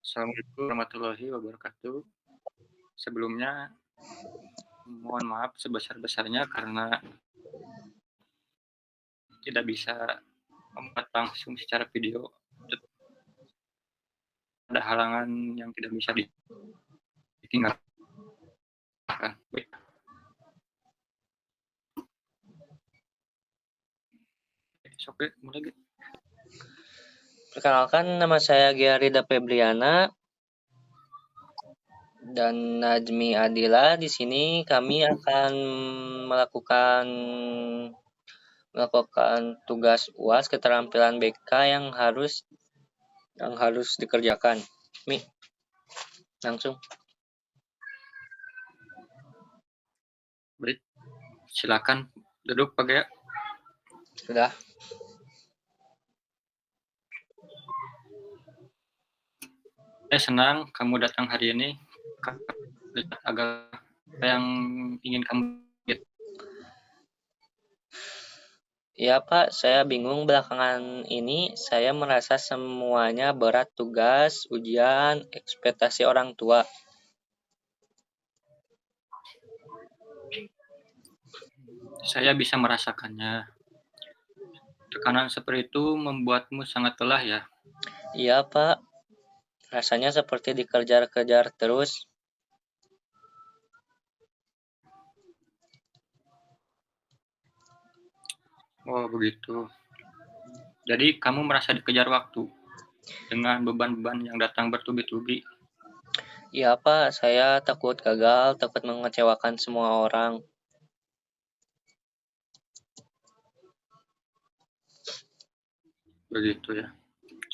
Assalamualaikum warahmatullahi wabarakatuh. Sebelumnya mohon maaf sebesar-besarnya karena tidak bisa membuat langsung secara video. Ada halangan yang tidak bisa ditinggalkan. Baik, Sopir, mulai gitu. Perkenalkan, nama saya Giarida Febriana dan Najmi Adila. Di sini kami akan melakukan tugas UAS keterampilan BK yang harus dikerjakan. Mi, langsung. Baik, silakan duduk Pak Gaya. Sudah. Saya senang kamu datang hari ini. Agak apa yang ingin kamu lihat? Ya Pak, saya bingung belakangan ini. Saya merasa semuanya berat, tugas, ujian, ekspektasi orang tua. Saya bisa merasakannya. Tekanan seperti itu membuatmu sangat lelah ya. Iya Pak, rasanya seperti dikejar-kejar terus. Oh begitu. Jadi kamu merasa dikejar waktu dengan beban-beban yang datang bertubi-tubi. Iya Pak, saya takut gagal, takut mengecewakan semua orang. Begitu ya.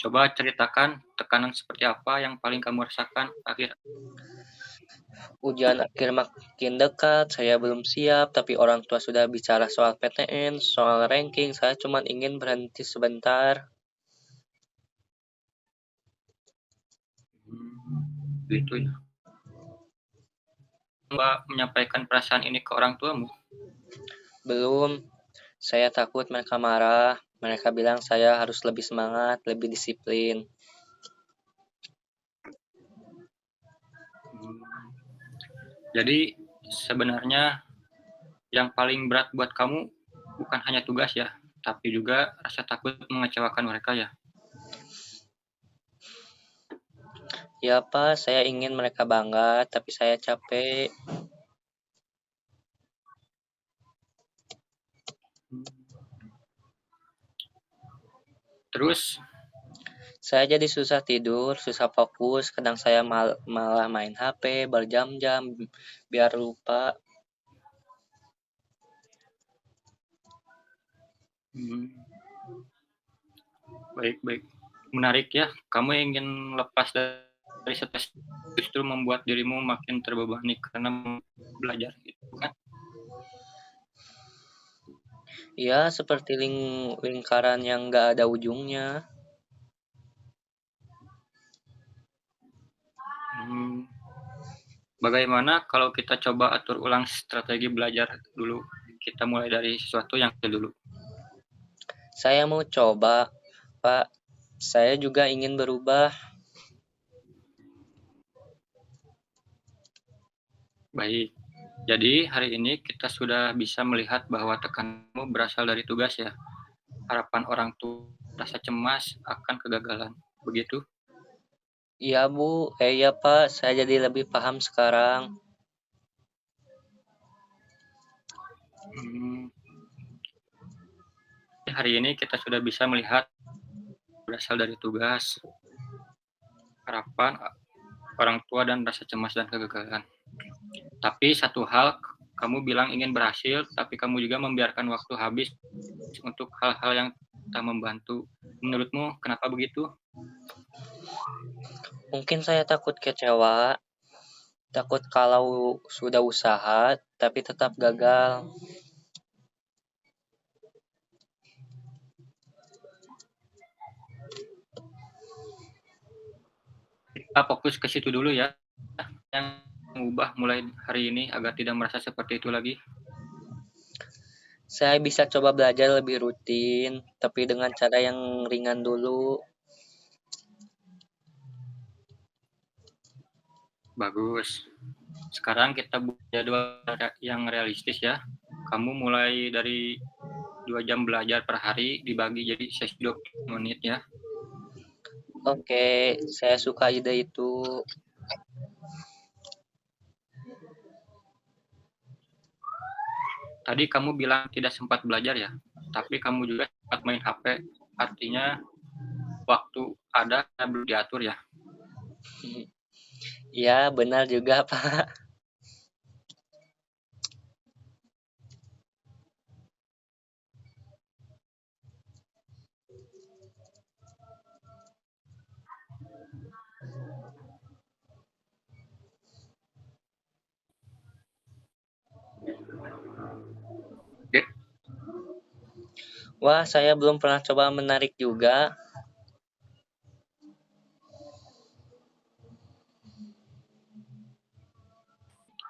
Coba ceritakan tekanan seperti apa yang paling kamu rasakan akhir. Ujian akhir makin dekat, saya belum siap, tapi orang tua sudah bicara soal PTN, soal ranking, saya cuma ingin berhenti sebentar. Begitu ya. Mbak menyampaikan perasaan ini ke orang tuamu. Belum, saya takut mereka marah. Mereka bilang saya harus lebih semangat, lebih disiplin. Jadi sebenarnya yang paling berat buat kamu bukan hanya tugas ya, tapi juga rasa takut mengecewakan mereka ya. Ya Pak, saya ingin mereka bangga, tapi saya capek. Terus Saya jadi susah tidur, susah fokus, kadang saya malah main HP berjam-jam biar lupa. baik-baik, menarik ya. Kamu ingin lepas dari stres, justru membuat dirimu makin terbebani karena belajar gitu kan. Ya, seperti lingkaran yang gak ada ujungnya. Bagaimana kalau kita coba atur ulang strategi belajar dulu? Kita mulai dari sesuatu yang kecil dulu. Saya mau coba, Pak. Saya juga ingin berubah. Baik. Jadi hari ini kita sudah bisa melihat bahwa tekanmu berasal dari tugas ya. Harapan orang tua, rasa cemas akan kegagalan. Begitu? Iya, Bu. Iya, Pak. Saya jadi lebih paham sekarang. Hari ini kita sudah bisa melihat berasal dari tugas, harapan orang tua dan rasa cemas dan kegagalan. Tapi satu hal, kamu bilang ingin berhasil, tapi kamu juga membiarkan waktu habis untuk hal-hal yang tak membantu. Menurutmu kenapa begitu? Mungkin saya takut kecewa, takut kalau sudah usaha, tapi tetap gagal. Kita fokus ke situ dulu ya. Yang mengubah mulai hari ini agar tidak merasa seperti itu lagi. Saya bisa coba belajar lebih rutin, tapi dengan cara yang ringan dulu. Bagus. Sekarang kita buat jadwal yang realistis ya. Kamu mulai dari 2 jam belajar per hari dibagi jadi sesi 20 menit ya. Oke, saya suka ide itu. Tadi kamu bilang tidak sempat belajar ya, tapi kamu juga sempat main HP. Artinya waktu ada belum diatur ya. Ya, benar juga, Pak. Oke, Wah, saya belum pernah coba menarik juga.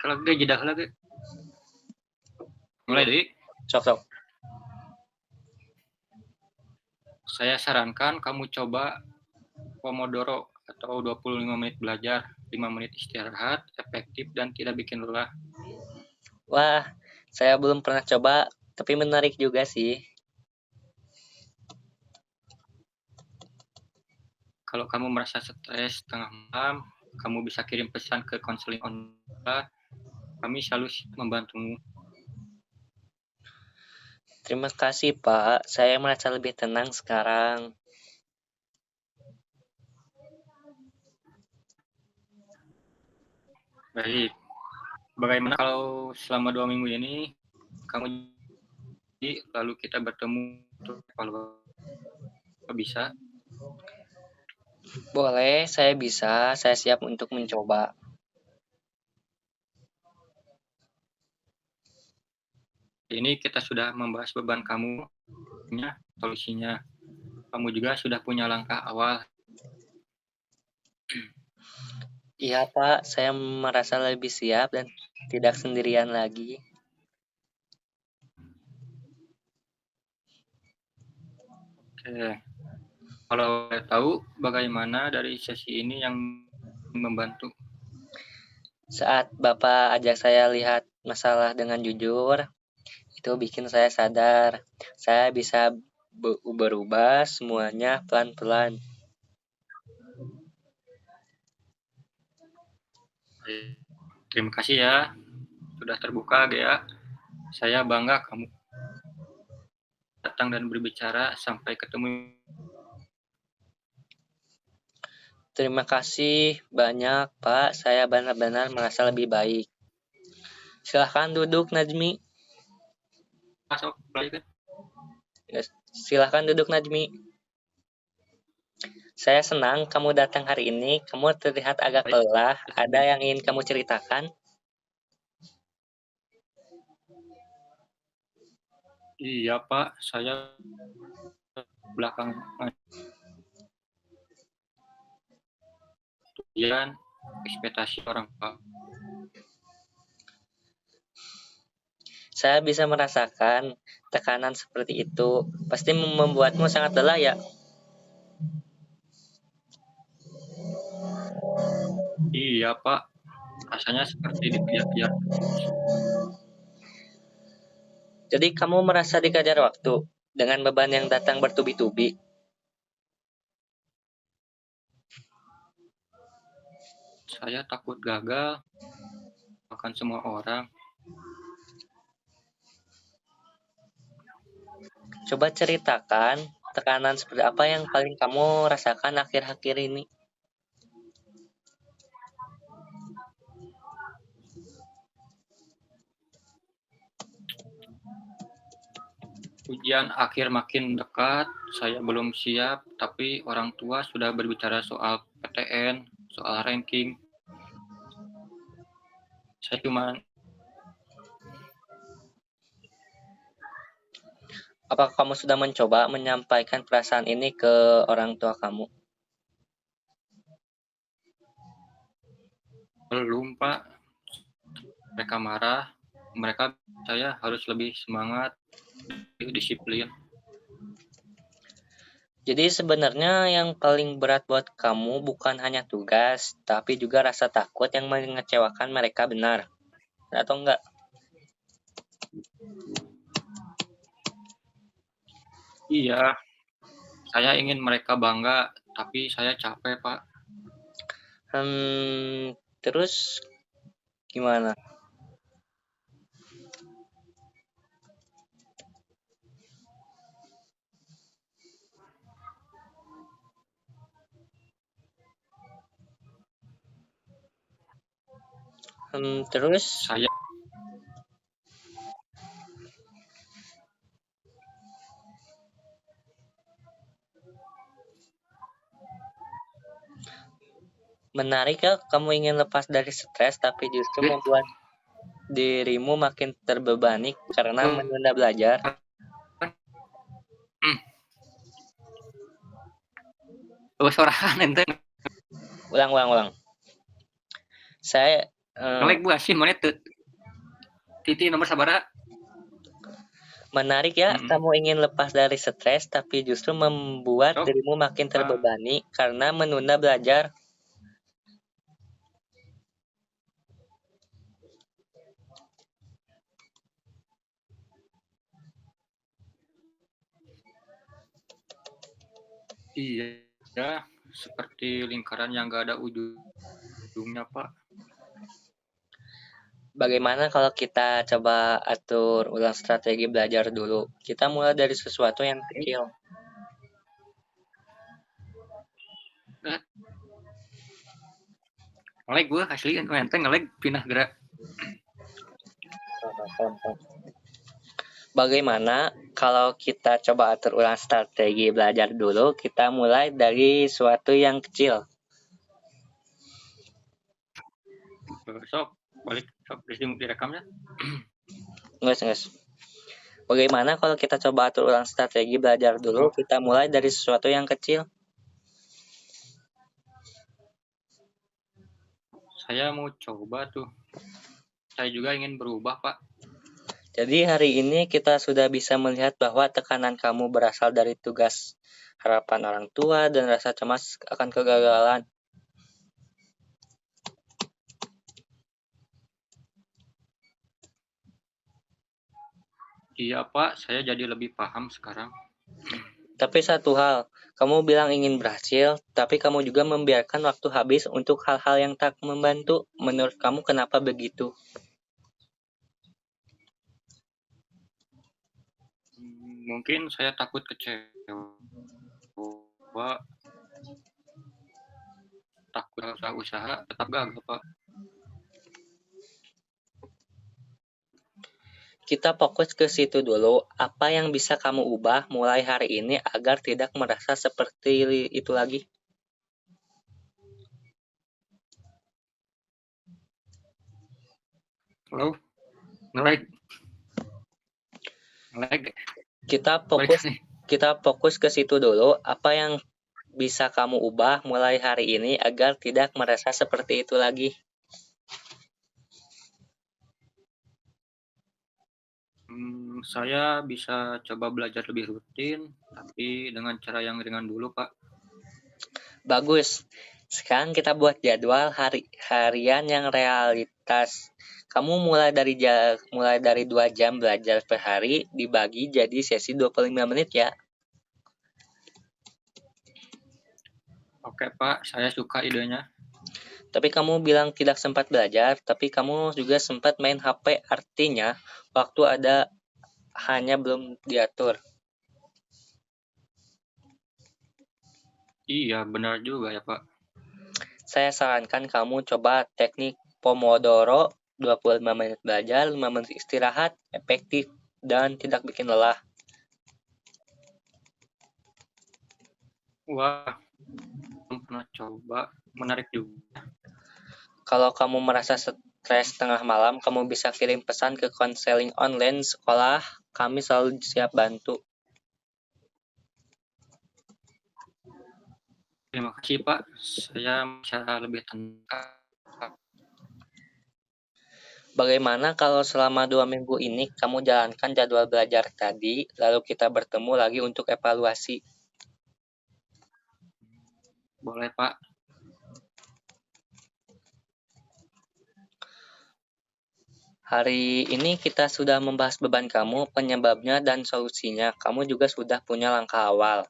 kalau lagi jeda lagi. Mulai dari Sok-sok. saya sarankan kamu coba Pomodoro atau 25 menit belajar, 5 menit istirahat, efektif dan tidak bikin lelah. Wah, saya belum pernah coba, tapi menarik juga sih. Kalau kamu merasa stres tengah malam, kamu bisa kirim pesan ke konseling online. Kami selalu siap membantumu. Terima kasih, Pak. Saya merasa lebih tenang sekarang. Baik. Bagaimana kalau selama 2 minggu ini kamu lalu kita bertemu untuk evaluasi bisa? Boleh, saya bisa. Saya siap untuk mencoba. Ini kita sudah membahas beban kamu, solusinya. Kamu juga sudah punya langkah awal. Iya, Pak. Saya merasa lebih siap dan tidak sendirian lagi. Oke. Kalau boleh tahu bagaimana dari sesi ini yang membantu? Saat Bapak ajak saya lihat masalah dengan jujur, itu bikin saya sadar. Saya bisa berubah semuanya pelan-pelan. Terima kasih ya sudah terbuka, Gea. Saya bangga kamu datang dan berbicara. Sampai ketemu. Terima kasih banyak, Pak. Saya benar-benar merasa lebih baik. Silahkan duduk, Najmi. Masuk lagi. Silahkan duduk, Najmi. Saya senang kamu datang hari ini. Kamu terlihat agak lelah. Ada yang ingin kamu ceritakan? Iya Pak, saya belakang ujian ekspektasi orang Pak. Saya bisa merasakan tekanan seperti itu. Pasti membuatmu sangat lelah ya? Iya Pak, rasanya seperti dikejar-kejar terus. Jadi kamu merasa dikejar waktu dengan beban yang datang bertubi-tubi. Saya takut gagal makan semua orang. Coba ceritakan tekanan seperti apa yang paling kamu rasakan akhir-akhir ini. Ujian akhir makin dekat, saya belum siap, tapi orang tua sudah berbicara soal PTN, soal ranking. Saya cuma Apakah kamu sudah mencoba menyampaikan perasaan ini ke orang tua kamu? belum Pak, mereka marah, mereka saya harus lebih semangat, lebih disiplin. Jadi sebenarnya yang paling berat buat kamu bukan hanya tugas, tapi juga rasa takut yang mengecewakan mereka, benar atau enggak? Iya, saya ingin mereka bangga, tapi saya capek, Pak. Terus gimana? Terus Saya menarik ya, kamu ingin lepas dari stres tapi justru membuat dirimu makin terbebani karena menunda belajar. sorahan ente Ulang. Saya ngelek bu sih mana tuh titi nomor sabara. menarik ya, kamu ingin lepas dari stres tapi justru membuat Sok. dirimu makin terbebani karena menunda belajar. Iya, seperti lingkaran yang gak ada ujungnya, Pak. Bagaimana kalau kita coba atur ulang strategi belajar dulu? Kita mulai dari sesuatu yang kecil. Ngelek gue asli ente ngelek pindah gerak. Bagaimana kalau kita coba atur ulang strategi belajar dulu? Kita mulai dari sesuatu yang kecil. Sok balik sok direkamnya. Nges. Bagaimana kalau kita coba atur ulang strategi belajar dulu? Kita mulai dari sesuatu yang kecil. Saya mau coba tuh. Saya juga ingin berubah, Pak. Jadi hari ini kita sudah bisa melihat bahwa tekanan kamu berasal dari tugas, harapan orang tua, dan rasa cemas akan kegagalan. Iya, Pak. Saya jadi lebih paham sekarang. Tapi satu hal, kamu bilang ingin berhasil, tapi kamu juga membiarkan waktu habis untuk hal-hal yang tak membantu. Menurut kamu kenapa begitu? Mungkin saya takut kecewa, takut usaha tetap gagal, Pak. Kita fokus ke situ dulu. Apa yang bisa kamu ubah mulai hari ini agar tidak merasa seperti itu lagi? Halo? Ngelek. Kita fokus ke situ dulu. Apa yang bisa kamu ubah mulai hari ini agar tidak merasa seperti itu lagi? Saya bisa coba belajar lebih rutin, tapi dengan cara yang ringan dulu, Pak. Bagus. Sekarang kita buat jadwal harian yang realitas. Kamu mulai dari 2 jam belajar per hari dibagi jadi sesi 25 menit ya. Oke, Pak. Saya suka idenya. Tapi kamu bilang tidak sempat belajar, tapi kamu juga sempat main HP, artinya waktu ada hanya belum diatur. Iya, benar juga ya, Pak. Saya sarankan kamu coba teknik Pomodoro, 25 menit belajar, 5 menit istirahat, efektif dan tidak bikin lelah. Wah, belum pernah coba. Menarik juga. Kalau kamu merasa stres tengah malam, kamu bisa kirim pesan ke konseling online sekolah. Kami selalu siap bantu. Terima kasih, Pak. Saya bisa lebih tenang. Bagaimana kalau selama 2 minggu ini kamu jalankan jadwal belajar tadi, lalu kita bertemu lagi untuk evaluasi? Boleh, Pak. Hari ini kita sudah membahas beban kamu, penyebabnya, dan solusinya. Kamu juga sudah punya langkah awal.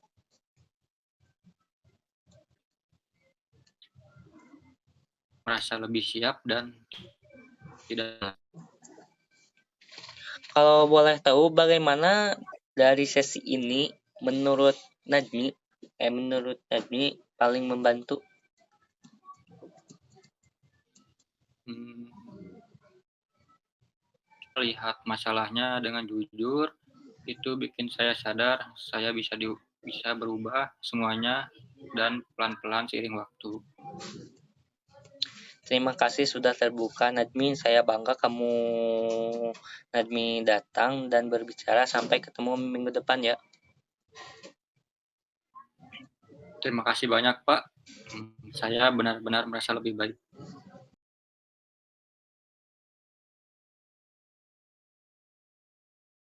Merasa lebih siap dan tidak. Kalau boleh tahu bagaimana dari sesi ini menurut Najmi paling membantu? Lihat masalahnya dengan jujur, itu bikin saya sadar saya bisa berubah semuanya dan pelan-pelan seiring waktu. Terima kasih sudah terbuka Najmi. Saya bangga kamu Najmi datang dan berbicara. Sampai ketemu minggu depan ya. Terima kasih banyak, Pak. Saya benar-benar merasa lebih baik.